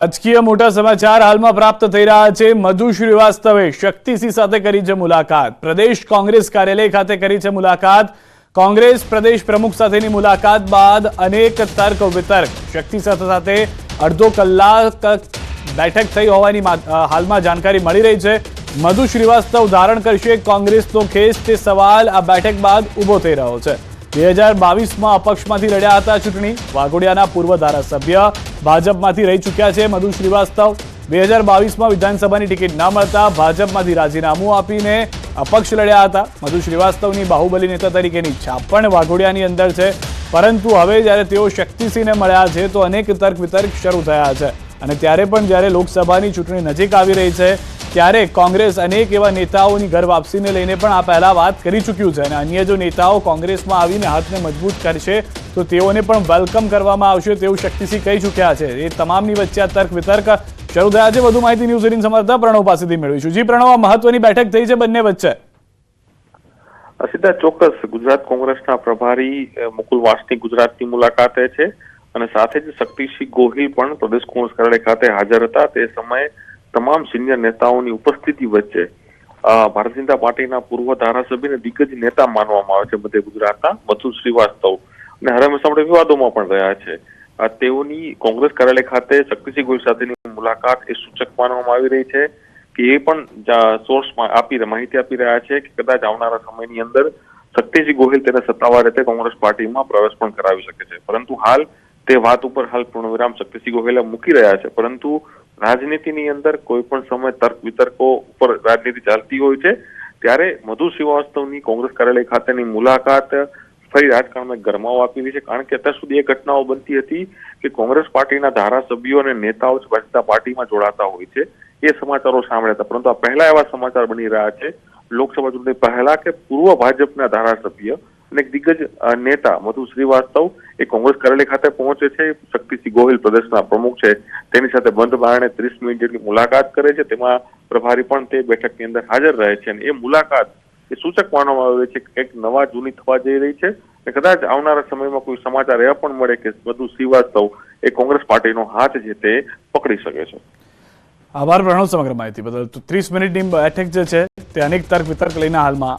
રાજકીય મોટા સમાચાર હાલમાં પ્રાપ્ત થઈ રહ્યા છે। મધુ શ્રીવાસ્તવે શક્તિસિંહ સાથે કરી છે મુલાકાત। પ્રદેશ કોંગ્રેસ કાર્યાલય ખાતે કરી છે મુલાકાત। કોંગ્રેસ પ્રદેશ પ્રમુખ સાથેની મુલાકાત બાદ અનેક તર્ક વિતર્ક શક્તિસિંહ સાથે અડધો કલાક બેઠક થઈ હોવાની હાલમાં જાણકારી મળી રહી છે। મધુ શ્રીવાસ્તવ ધારણ કરશે કોંગ્રેસનો ખેસ તે સવાલ આ બેઠક બાદ ઊભો થઈ રહ્યો છે। 2022માં અપક્ષમાંથી લડ્યા હતા ચૂંટણી। વાઘોડિયાના પૂર્વ ધારાસભ્ય ભાજપમાંથી રહી ચૂક્યા છે મધુ શ્રીવાસ્તવ। 2022માં વિધાનસભાની ટિકિટ ન મળતા ભાજપમાંથી રાજીનામું આપીને અપક્ષ લડ્યા હતા। મધુ શ્રીવાસ્તવની બાહુબલી નેતા તરીકેની છાપ પણ વાઘોડિયાની અંદર છે, પરંતુ હવે જ્યારે તેઓ શક્તિસિંહને મળ્યા છે તો અનેક તર્ક વિતર્ક શરૂ થયા છે। અને ત્યારે પણ જ્યારે લોકસભાની ચૂંટણી નજીક આવી રહી છે ત્યારે કોંગ્રેસ અનેક એવા નેતાઓની ઘર વાપસીને લઈને પણ આ પહેલા વાત કરી ચૂક્યું છે અને અન્ય જો નેતાઓ કોંગ્રેસમાં આવીને હાથને મજબૂત કરશે તો તેઓને પણ વેલકમ કરવામાં આવશે તેવું શક્તિસિંહ કહી ચૂક્યા છે। એ તમામની વચ્ચે આ તર્ક વિતર્ક શરૂ થયા છે। વધુ માહિતી ન્યૂઝ 18 સંવાદદાતા પ્રણવ પાસેથી મેળવીશું। જી પ્રણવ, આ મહત્વની બેઠક થઈ છે બંને વચ્ચે। સીધા ચોક્કસ ગુજરાત કોંગ્રેસના પ્રભારી મુકુલ વાસનિક ગુજરાતની મુલાકાતે છે અને સાથે જ શક્તિસિંહ ગોહિલ પણ પ્રદેશ કોંગ્રેસ કાર્યાલય ખાતે હાજર હતા। તે સમયે તમામ સિનિયર નેતાઓની ઉપસ્થિતિ વચ્ચે ભારતીય જનતા પાર્ટીના પૂર્વ ધારાસભ્ય અને દિગ્ગજ નેતા માનવામાં આવે છે મધ્ય ગુજરાતના મધુ શ્રીવાસ્તવ અને હંમેશા આપણે વિવાદોમાં પણ રહ્યા છે। તેઓની કોંગ્રેસ કાર્યાલય ખાતે શક્તિસિંહ ગોહિલ સાથેની મુલાકાત એ સૂચક માનવામાં આવી રહી છે કે એ પણ સોર્સમાં માહિતી આપી રહ્યા છે કે કદાચ આવનારા સમયની અંદર શક્તિસિંહ ગોહિલ તેને સત્તાવાર રીતે કોંગ્રેસ પાર્ટીમાં પ્રવેશ પણ કરાવી શકે છે। પરંતુ હાલ તે વાત ઉપર હાલ પૂર્ણવિરામ શક્તિસિંહ ગોહિલે મૂકી રહ્યા છે, પરંતુ રાજનીતિની અંદર કોઈ પણ સમય તર્ક વિતર્કો ઉપર રાજનીતિ ચાલતી હોય છે ત્યારે મધુ શ્રીવાસ્તવની કોંગ્રેસ કાર્યાલય ખાતેની મુલાકાત ફરી રાજકારણમાં ગરમાવો આપી રહી છે। કારણ કે અત્યાર સુધી એ ઘટનાઓ બનતી હતી કે કોંગ્રેસ પાર્ટીના ધારાસભ્યો અને નેતાઓ જ ભારતીય જનતા પાર્ટીમાં જોડાતા હોય છે, એ સમાચારો સાંભળ્યા હતા। પરંતુ આ પહેલા એવા સમાચાર બની રહ્યા છે લોકસભા ચૂંટણી પહેલા કે પૂર્વ ભાજપના ધારાસભ્ય અને દિગ્ગજ નેતા મધુ શ્રીવાસ્તવ એ કોંગ્રેસ કાર્યાલય ખાતે પહોંચે છે। શક્તિસિંહ ગોહિલ પ્રદેશના પ્રમુખ છે, તેની સાથે બંધ બારણે 30 મિનિટ જેટલી મુલાકાત કરે છે। તેમાં પ્રભારી પણ તે બેઠકની અંદર હાજર રહે છે અને એ મુલાકાત એ સૂચક માનવામાં આવે છે કે કંઈક નવા જૂની થવા જઈ રહી છે અને કદાચ આવનારા સમયમાં કોઈ સમાચાર એવા પણ મળે કે મધુ શ્રીવાસ્તવ એ કોંગ્રેસ પાર્ટીનો હાથ છે તે પકડી શકે છે। આભાર પ્રણવ સમગ્ર માહિતી બદલ। તો 30 મિનિટની બેઠક જે છે તે અનેક તર્ક વિતર્ક લઈને હાલમાં